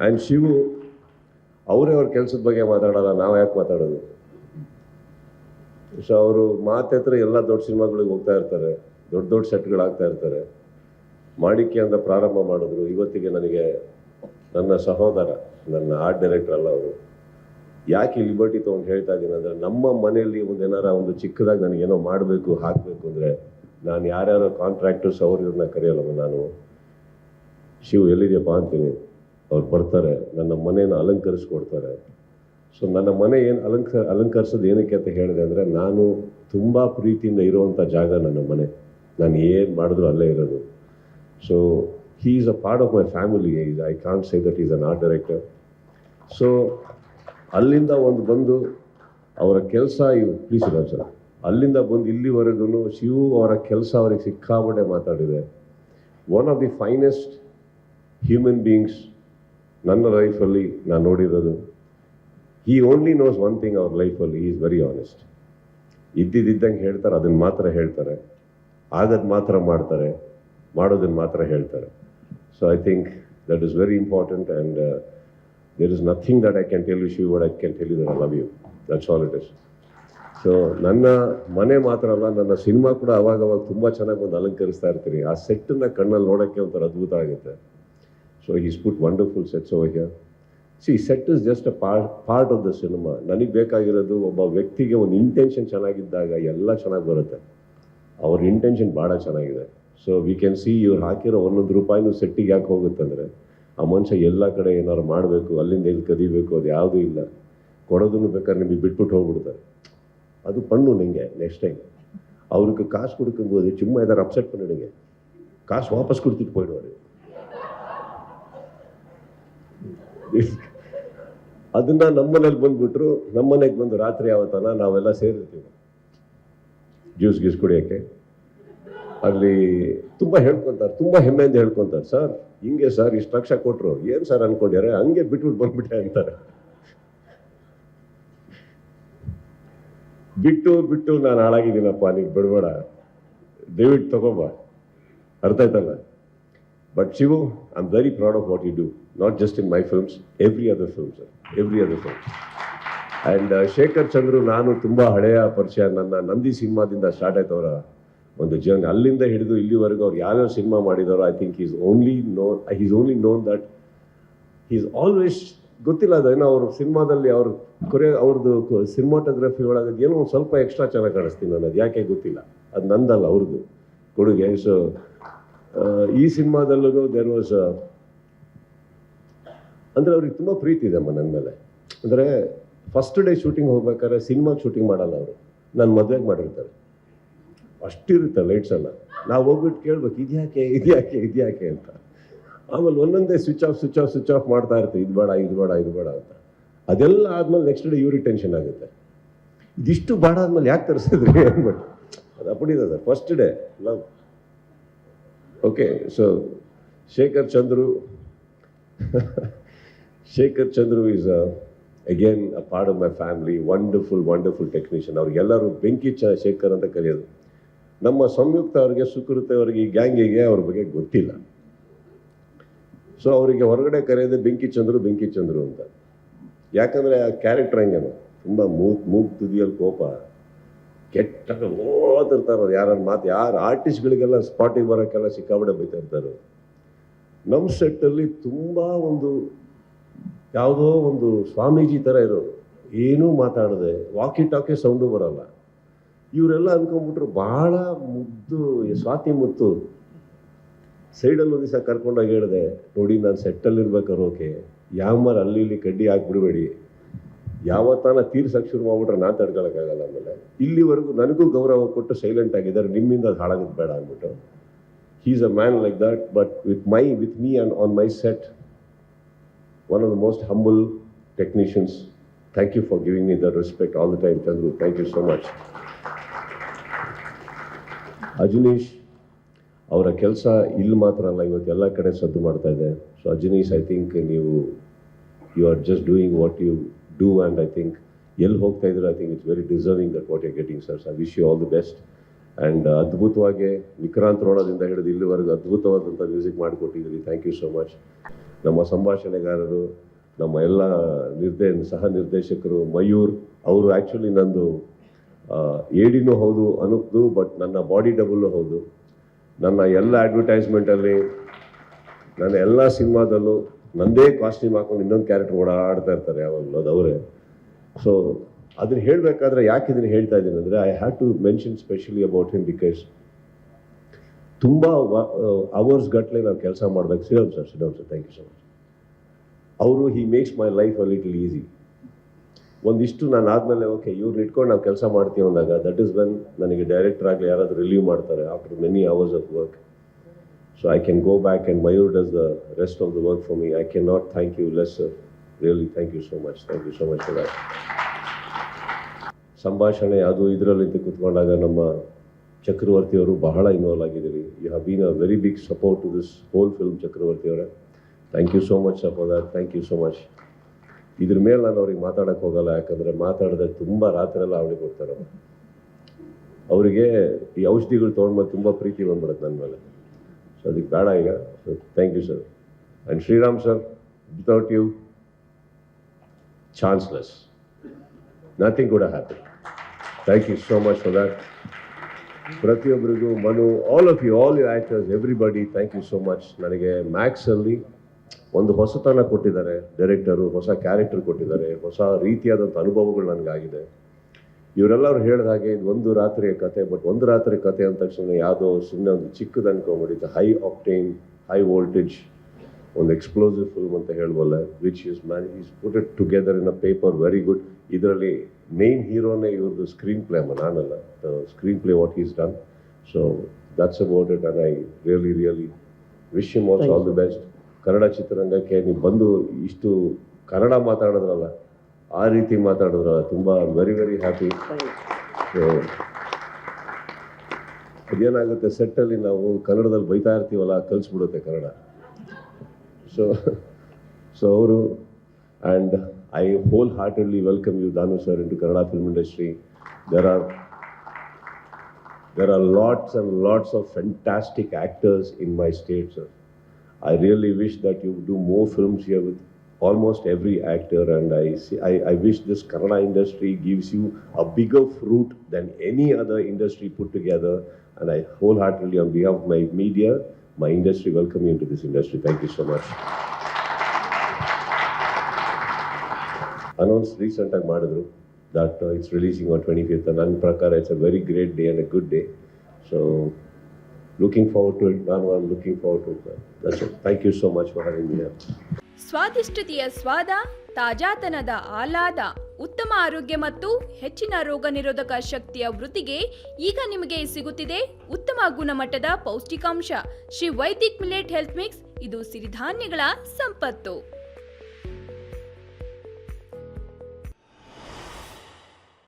And Shivu ಅವರೇ ಅವ್ರ ಕೆಲಸದ ಬಗ್ಗೆ ಮಾತಾಡೋಲ್ಲ, ನಾವು ಯಾಕೆ ಮಾತಾಡೋದು? ಸೊ ಅವರು ಮಾತೆತ್ರ ಎಲ್ಲ ದೊಡ್ಡ ಸಿನಿಮಾಗಳಿಗೆ ಹೋಗ್ತಾ ಇರ್ತಾರೆ, ದೊಡ್ಡ ದೊಡ್ಡ ಸೆಟ್ಗಳಾಗ್ತಾ ಇರ್ತಾರೆ. ಮಾಣಿಕ್ಯ ಅಂತ ಪ್ರಾರಂಭ ಮಾಡಿದ್ರು. ಇವತ್ತಿಗೆ ನನಗೆ ನನ್ನ ಸಹೋದರ, ನನ್ನ ಆರ್ಟ್ ಡೈರೆಕ್ಟರ್ ಅಲ್ಲ ಅವರು. ಯಾಕೆ ಲಿಬರ್ಟಿ ತೊಗೊಂಡು ಹೇಳ್ತಾ ಇದ್ದೀನಿ ಅಂದರೆ, ನಮ್ಮ ಮನೆಯಲ್ಲಿ ಏನಾರ ಒಂದು ಚಿಕ್ಕದಾಗಿ ನನಗೇನೋ ಮಾಡಬೇಕು ಹಾಕಬೇಕು ಅಂದರೆ ನಾನು ಯಾರ್ಯಾರೋ ಕಾಂಟ್ರಾಕ್ಟರ್ಸ್ ಅವ್ರು ಇವ್ರನ್ನ ಕರೆಯಲ್ಲ. ನಾನು ಶಿವ್ ಎಲ್ಲಿದೆಯಪ್ಪ ಅಂತೀನಿ, ಅವ್ರು ಬರ್ತಾರೆ, ನನ್ನ ಮನೇನ ಅಲಂಕರಿಸ್ಕೊಡ್ತಾರೆ. ಸೊ ನನ್ನ ಮನೆ ಏನು ಅಲಂಕರಿಸೋದು ಏನಕ್ಕೆ ಅಂತ ಹೇಳಿದೆ ಅಂದರೆ, ನಾನು ತುಂಬ ಪ್ರೀತಿಯಿಂದ ಇರುವಂಥ ಜಾಗ ನನ್ನ ಮನೆ. ನಾನು ಏನು ಮಾಡಿದ್ರು ಅಲ್ಲೇ ಇರೋದು. So he is a part of my family. I can't say that he's an art director. So ಅಲ್ಲಿಂದ ಒಂದು ಬಂದು ಅವರ ಕೆಲಸ ಪ್ಲೀಸ್ ಇಲ್ಲ ಸರ್, ಅಲ್ಲಿಂದ ಬಂದು ಇಲ್ಲಿವರೆಗೂ ಶಿವು ಅವರ ಕೆಲಸ ಅವ್ರಿಗೆ ಸಿಕ್ಕಾಪಟ್ಟೆ ಮಾತಾಡಿದೆ. One of the finest human beings ನನ್ನ ಲೈಫಲ್ಲಿ ನಾನು ನೋಡಿರೋದು. he only knows one thing ಅವ್ರ ಲೈಫಲ್ಲಿ, he is very honest. ಇದ್ದಿದ್ದಂಗೆ ಹೇಳ್ತಾರೆ, ಅದನ್ನು ಮಾತ್ರ ಹೇಳ್ತಾರೆ, ಆಗದು ಮಾತ್ರ ಮಾಡ್ತಾರೆ, ಮಾಡೋದನ್ನು ಮಾತ್ರ ಹೇಳ್ತಾರೆ. So I think that is very important. And there is nothing that I can tell you Shiv, what I can tell you that I love you. That's all it is. So ನನ್ನ ಮನೆ ಮಾತ್ರ ಅಲ್ಲ, ನನ್ನ ಸಿನಿಮಾ ಕೂಡ ಅವಾಗವಾಗ ತುಂಬ ಚೆನ್ನಾಗಿ ಒಂದು ಅಲಂಕರಿಸ್ತಾ ಇರ್ತೀನಿ. ಆ ಸೆಟ್ಟನ್ನು ಕಣ್ಣಲ್ಲಿ ನೋಡೋಕ್ಕೆ ಒಂಥರ ಅದ್ಭುತ ಆಗುತ್ತೆ. So he's put wonderful sets over here. See, set is just a part of the cinema. ನನಗೆ ಬೇಕಾಗಿರೋದು ಒಬ್ಬ ವ್ಯಕ್ತಿಗೆ ಒಂದು ಇಂಟೆನ್ಷನ್ ಚೆನ್ನಾಗಿದ್ದಾಗ ಎಲ್ಲ ಚೆನ್ನಾಗಿ ಬರುತ್ತೆ. ಅವ್ರ ಇಂಟೆನ್ಷನ್ ಭಾಳ ಚೆನ್ನಾಗಿದೆ. ಸೊ ವಿ ಕ್ಯಾನ್ ಸಿ ಇವ್ರು ಹಾಕಿರೋ ಒಂದೊಂದು ರೂಪಾಯಿನೂ ಸೆಟ್ಟಿಗೆ ಯಾಕೆ ಹೋಗುತ್ತಂದರೆ, ಆ ಮನುಷ್ಯ ಎಲ್ಲ ಕಡೆ ಏನಾದ್ರು ಮಾಡಬೇಕು, ಅಲ್ಲಿಂದ ಎಲ್ಲಿ ಕದಿಬೇಕು, ಅದು ಯಾವುದೂ ಇಲ್ಲ. ಕೊಡೋದನ್ನು ಬೇಕಾದ್ರೆ ನಿಮಗೆ ಬಿಟ್ಬಿಟ್ಟು ಹೋಗ್ಬಿಡ್ತಾರೆ. ಅದು ಪಣ್ಣು ನಿಂಗೆ ನೆಕ್ಸ್ಟ್ ಟೈಮ್ ಅವ್ರಿಗೆ ಕಾಸು கொடுக்கும்போது சும்மா ஏதாவது அப்செட் பண்ணிடுங்க, காசு வாபஸ் கொடுத்துட்டு போயிடுவார். ಅದನ್ನ ನಮ್ಮನೇಲಿ ಬಂದ್ಬಿಟ್ರು, ನಮ್ಮನೆಗೆ ಬಂದು ರಾತ್ರಿ ಯಾವತ್ತನ ನಾವೆಲ್ಲ ಸೇರಿರ್ತೀವಿ ಜ್ಯೂಸ್ ಗೀಸ್ ಕುಡಿಯೋಕ್ಕೆ. ಅಲ್ಲಿ ತುಂಬ ಹೇಳ್ಕೊತಾರೆ, ತುಂಬ ಹೆಮ್ಮೆಯಿಂದ ಹೇಳ್ಕೊತಾರೆ, ಸರ್ ಹಿಂಗೆ ಸರ್ ಇಷ್ಟು ಲಕ್ಷ ಕೊಟ್ಟರು, ಏನು ಸರ್ ಅನ್ಕೊಂಡಿದ್ದಾರೆ, ಹಂಗೆ ಬಿಟ್ಬಿಟ್ಟು ಬಂದ್ಬಿಟ್ಟೆ ಅಂತಾರೆ. ಬಿಟ್ಟು ನಾನು ಹಾಳಾಗಿದ್ದೀನಪ್ಪ, ನೀವು ಬಿಡಬೇಡ, ದಯವಿಟ್ಟು ತಗೋಬ, ಅರ್ಥ ಆಯ್ತಲ್ಲ. But Shivu, I am very proud of what you do, not just in my films, every other films. And Shekhar Chandru ನಾನು ತುಂಬ ಹಳೆಯ ಪರಿಚಯ. ನನ್ನ ನಂದಿ ಸಿನಿಮಾದಿಂದ ಸ್ಟಾರ್ಟ್ ಆಯ್ತು ಅವರ ಒಂದು ಜರ್ನಿ. ಅಲ್ಲಿಂದ ಹಿಡಿದು ಇಲ್ಲಿವರೆಗೂ ಅವ್ರು ಯಾವ್ಯಾವ ಸಿನಿಮಾ ಮಾಡಿದಾರೋ, I think is only known that is always, ಗೊತ್ತಿಲ್ಲ ಅದೇನೋ ಅವ್ರ ಸಿನಿಮಾದಲ್ಲಿ ಅವ್ರದ್ದು ಸಿನಿಮಾಟೋಗ್ರಫಿ ಒಳಗೆ ಏನೋ ಒಂದು ಸ್ವಲ್ಪ ಎಕ್ಸ್ಟ್ರಾ ಚೆನ್ನಾಗಿ ಕಾಣಿಸ್ತೀನಿ ನಾನು, ಅದು ಯಾಕೆ ಗೊತ್ತಿಲ್ಲ, ಅದು ನಂದಲ್ಲ, ಅವ್ರದ್ದು ಕೊಡುಗೆ. ಸೊ ಈ ಸಿನಿಮಾದಲ್ಲೂ ದೇರ್ ವಾಸ್ ಅಂದರೆ ಅವ್ರಿಗೆ ತುಂಬ ಪ್ರೀತಿ ಇದೆ ನನ್ನ ಮೇಲೆ. ಅಂದರೆ ಫಸ್ಟ್ ಡೇ ಶೂಟಿಂಗ್ ಹೋಗ್ಬೇಕಾದ್ರೆ ಸಿನಿಮಾಗೆ ಶೂಟಿಂಗ್ ಮಾಡಲ್ಲ ಅವರು, ನನ್ನ ಮದುವೆಗೆ ಮಾಡಿರ್ತಾರೆ. ಅಷ್ಟಿರುತ್ತೆ ಲೈಟ್ಸ್ ಎಲ್ಲ. ನಾವು ಹೋಗ್ಬಿಟ್ಟು ಕೇಳ್ಬೇಕು, ಇದ್ಯಾಕೆ ಅಂತ. ಆಮೇಲೆ ಒಂದೊಂದೇ ಸ್ವಿಚ್ ಆಫ್ ಮಾಡ್ತಾ ಇರ್ತೀವಿ, ಇದು ಬೇಡ ಅಂತ. ಅದೆಲ್ಲ ಆದಮೇಲೆ ನೆಕ್ಸ್ಟ್ ಡೇ ಇವ್ರಿಗೆ ಟೆನ್ಷನ್ ಆಗುತ್ತೆ, ಇದಿಷ್ಟು ಬೇಡ ಆದ್ಮೇಲೆ ಯಾಕೆ ತರಿಸಿದ್ರಿ ಅಂದ್ಬಿಟ್ಟು. ಅದು ಅಪ್ಪಡಿದೆ sir, first day love. Okay, so Shekhar Chandru is again a part of my family. Wonderful technician. ಅವ್ರಿಗೆಲ್ಲರೂ ಬೆಂಕಿ ಶೇಖರ್ ಅಂತ ಕರೆಯೋದು. ನಮ್ಮ ಸಂಯುಕ್ತ ಅವ್ರಿಗೆ, ಸುಕೃತಿ ಅವರಿಗೆ, ಈ ಗ್ಯಾಂಗಿಗೆ ಅವ್ರ ಬಗ್ಗೆ ಗೊತ್ತಿಲ್ಲ. ಸೊ ಅವರಿಗೆ ಹೊರಗಡೆ ಕರೆಯೋದೇ ಬೆಂಕಿ ಚಂದ್ರು ಅಂತ. ಯಾಕಂದರೆ ಆ ಕ್ಯಾರೆಕ್ಟರ್ ಹಂಗೇನು, ತುಂಬ ಮೂಗ್ ತುದಿಯಲ್ಲಿ ಕೋಪ, ಕೆಟ್ಟಾಗ ಓದಿರ್ತಾರೆ ಅವ್ರು. ಯಾರು ಆರ್ಟಿಸ್ಟ್ಗಳಿಗೆಲ್ಲ ಸ್ಪಾಟಿಗೆ ಬರೋಕ್ಕೆಲ್ಲ ಸಿಕ್ಕಾಬಡೆ ಬೈತಾ ಇರ್ತಾರೆ. ನಮ್ಮ ಸೆಟ್ಟಲ್ಲಿ ತುಂಬ ಯಾವುದೋ ಒಂದು ಸ್ವಾಮೀಜಿ ಥರ ಇರೋರು, ಏನೂ ಮಾತಾಡದೆ, ವಾಕಿ ಟಾಕಿ ಸೌಂಡು ಬರೋಲ್ಲ. ಇವರೆಲ್ಲ ಅನ್ಕೊಂಡ್ಬಿಟ್ರು ಭಾಳ ಮುದ್ದು, ಸ್ವಾತಿ ಮುತ್ತು. ಸೈಡಲ್ಲಿ ಒಂದು ದಿವಸ ಕರ್ಕೊಂಡೋಗಿ ಹೇಳಿದೆ, ನೋಡಿ ನಾನು ಸೆಟ್ಟಲ್ಲಿರ್ಬೇಕಾದ್ರೆ ಓಕೆ, ಯಾವಮಾರ ಅಲ್ಲಿ ಇಲ್ಲಿ ಕಡ್ಡಿ ಹಾಕ್ಬಿಡ್ಬೇಡಿ, ಯಾವತ್ತಾನ ತೀರ್ಸಕ್ಕೆ ಶುರು ಮಾಡ್ಬಿಟ್ರೆ ನಾನು ತಡ್ಕೊಳಕ್ಕಾಗಲ್ಲ. ಆಮೇಲೆ ಇಲ್ಲಿವರೆಗೂ ನನಗೂ ಗೌರವ ಕೊಟ್ಟು ಸೈಲೆಂಟ್ ಆಗಿದ್ದಾರೆ, ನಿಮ್ಮಿಂದ ಅದು ಹಾಳಾಗೋದು ಬೇಡ ಅಂದ್ಬಿಟ್ಟು. He is a man like that. But with me and on my set, one of the most humble technicians. Thank you for giving me that respect all the time, Chandru. Thank you so much. Ajaneesh ಅವರ ಕೆಲಸ ಇಲ್ಲಿ ಮಾತ್ರ ಅಲ್ಲ, ಇವತ್ತು ಎಲ್ಲ ಕಡೆ ಸದ್ದು ಮಾಡ್ತಾ ಇದೆ. So Ajaneesh, I think you are just doing what you do, and I think ಎಲ್ಲಿ ಹೋಗ್ತಾ ಇದ್ರೆ I think it's very deserving that what you getting sir. I wish you all the best. And ಅದ್ಭುತವಾಗಿ ವಿಕ್ರಾಂತ್ ರೋಣದಿಂದ ಹಿಡಿದು ಇಲ್ಲಿವರೆಗೂ ಅದ್ಭುತವಾದಂಥ ಮ್ಯೂಸಿಕ್ ಮಾಡಿಕೊಟ್ಟಿದ್ದೀರಿ. Thank you so much. ನಮ್ಮ ಸಂಭಾಷಣೆಗಾರರು, ನಮ್ಮ ಎಲ್ಲ ಸಹ ನಿರ್ದೇಶಕರು, ಮಯೂರ್ ಅವರು ಆ್ಯಕ್ಚುಲಿ ನಂದು ಏಡಿನೂ ಹೌದು ಅನುಪ್ದು, ಬಟ್ ನನ್ನ ಬಾಡಿ ಡಬಲ್ಲು ಹೌದು. ನನ್ನ ಎಲ್ಲ ಅಡ್ವರ್ಟೈಸ್ಮೆಂಟಲ್ಲಿ, ನನ್ನ ಎಲ್ಲ ಸಿನಿಮಾದಲ್ಲೂ ನನ್ನದೇ ಕಾಸ್ಟ್ಯೂಮ್ ಹಾಕೊಂಡು ಇನ್ನೊಂದು ಕ್ಯಾರೆಕ್ಟರ್ ಓಡಾಡ್ತಾ ಇರ್ತಾರೆ ಯಾವಾಗಲೂ, ಅದು ಅವರೇ. ಸೊ ಅದನ್ನು ಹೇಳಬೇಕಾದ್ರೆ ಯಾಕೆ ಇದನ್ನು ಹೇಳ್ತಾ ಇದ್ದೀನಿ ಅಂದರೆ, I have to mention specially about him because ತುಂಬ ಅವರ್ಸ್ ಗಟ್ಟಲೆ ನಾವು ಕೆಲಸ ಮಾಡಬೇಕು. Sriram sir, thank you so much. ಅವರು he makes my life a little easy. ಒಂದಿಷ್ಟು ನಾನು ಆದಮೇಲೆ ಓಕೆ ಇವ್ರನ್ನ ಇಟ್ಕೊಂಡು ನಾವು ಕೆಲಸ ಮಾಡ್ತೀವಿ ಅಂದಾಗ, ದಟ್ ಈಸ್ ವೆನ್ ನನಗೆ ಡೈರೆಕ್ಟರ್ ಆಗಲಿ ಯಾರಾದರೂ ರಿಲೀವ್ ಮಾಡ್ತಾರೆ after many hours of work. So I can go back and Mayur does the rest of the work for me. I cannot thank you less, sir. Really, thank you so much. Thank you so much for that. ಸಂಭಾಷಣೆ ಅದು ಇದರಲ್ಲಿ ಕೂತ್ಕೊಂಡಾಗ ನಮ್ಮ ಚಕ್ರವರ್ತಿ ಅವರು ಬಹಳ involve ಆಗಿದ್ದೀರಿ. You have been a very big support to this whole film, Chakravarthy ಅವರೇ. Thank you so much for that. Thank you so much. ಇದ್ರ ಮೇಲೆ ನಾನು ಅವ್ರಿಗೆ ಮಾತಾಡೋಕ್ಕೆ ಹೋಗಲ್ಲ, ಯಾಕಂದರೆ ಮಾತಾಡಿದ್ರೆ ತುಂಬ ರಾತ್ರೆಲ್ಲ ಅವಳಿಗೆ ಕೊಡ್ತಾರೆ. ಅವರಿಗೆ ಈ ಔಷಧಿಗಳು ತೊಗೊಂಡ್ಮೇಲೆ ತುಂಬ ಪ್ರೀತಿ ಬಂದ್ಬಿಡುತ್ತೆ ನನ್ನ ಮೇಲೆ. ಸೊ ಅದಕ್ಕೆ ಬೇಡ ಈಗ. So thank you sir. And Sriram sir, without you chanceless, nothing could happen. Thank you so much for that. ಪ್ರತಿಯೊಬ್ಬರಿಗೂ, Manu, all of you, all you actors, everybody, thank you so much. ನನಗೆ ಮ್ಯಾಕ್ಸಲ್ಲಿ ಒಂದು ಹೊಸತನ ಕೊಟ್ಟಿದ್ದಾರೆ ಡೈರೆಕ್ಟರು, ಹೊಸ ಕ್ಯಾರೆಕ್ಟರ್ ಕೊಟ್ಟಿದ್ದಾರೆ, ಹೊಸ ರೀತಿಯಾದಂಥ ಅನುಭವಗಳು ನನಗಾಗಿದೆ. ಇವರೆಲ್ಲರೂ ಹೇಳಿದ ಹಾಗೆ ಇದು ಒಂದು ರಾತ್ರಿಯ ಕತೆ, ಬಟ್ ಒಂದು ರಾತ್ರಿ ಕತೆ ಅಂದ ತಕ್ಷಣ ಯಾವುದೋ ಸುಮ್ಮನೆ ಒಂದು ಚಿಕ್ಕದು ಅನ್ಕೊಂಬಿಟ್ಟಿತ್ತು. ಹೈ ಆಕ್ಟೇನ್, ಹೈ ವೋಲ್ಟೇಜ್, ಒಂದು ಎಕ್ಸ್ಪ್ಲೋಸಿವ್ ಫಿಲ್ಮ್ ಅಂತ ಹೇಳ್ಬೋಲ್ಲ, which is put it together in a paper very good. ಇದರಲ್ಲಿ ಮೇನ್ ಹೀರೋನೇ ಇವ್ರದ್ದು ಸ್ಕ್ರೀನ್ ಪ್ಲೇ, ನಾನಲ್ಲ, screenplay what is done. So that's about it. And I really wish him also all the best. Kannada ಚಿತ್ರರಂಗಕ್ಕೆ ನೀವು ಬಂದು ಇಷ್ಟು ಕನ್ನಡ ಮಾತಾಡಿದ್ರಲ್ಲ, ಆ ರೀತಿ ಮಾತಾಡಿದ್ರಲ್ಲ, ತುಂಬ ವೆರಿ ವೆರಿ ಹ್ಯಾಪಿ. ಸೊ ಅದೇನಾಗುತ್ತೆ, ಸೆಟ್ಟಲ್ಲಿ ನಾವು ಕನ್ನಡದಲ್ಲಿ ಬೈತಾ ಇರ್ತೀವಲ್ಲ, ಕಲಿಸ್ಬಿಡುತ್ತೆ ಕನ್ನಡ. ಸೊ ಅವರು, and I wholeheartedly welcome you Dhanu sir into Kannada film industry. there are lots and lots of fantastic actors in my state, sir. I really wish that you do more films here with almost every actor, and I wish this Kannada industry gives you a bigger fruit than any other industry put together. And I wholeheartedly, on behalf of my media, my industry, welcome you into this industry. Thank you so much. Announced recent ag madidru that it's releasing on 25th, and ನನ್ನ ಪ್ರಕಾರ it's a very great day and a good day. So looking forward to it. I'm looking forward to it. That's it. Thank you so much for having me here. ಸ್ವಾದಿಷ್ಟತೆಯ ಸ್ವಾದ, ತಾಜಾತನದ ಆಹ್ಲಾದ, ಉತ್ತಮ ಆರೋಗ್ಯ ಮತ್ತು ಹೆಚ್ಚಿನ ರೋಗ ನಿರೋಧಕ ಶಕ್ತಿಯ ವೃದ್ಧಿಗೆ ಈಗ ನಿಮಗೆ ಸಿಗುತ್ತಿದೆ ಉತ್ತಮ ಗುಣಮಟ್ಟದ ಪೌಷ್ಟಿಕಾಂಶ. Shri Vaidik millet health mix, ಇದು ಸಿರಿಧಾನ್ಯಗಳ ಸಂಪತ್ತು.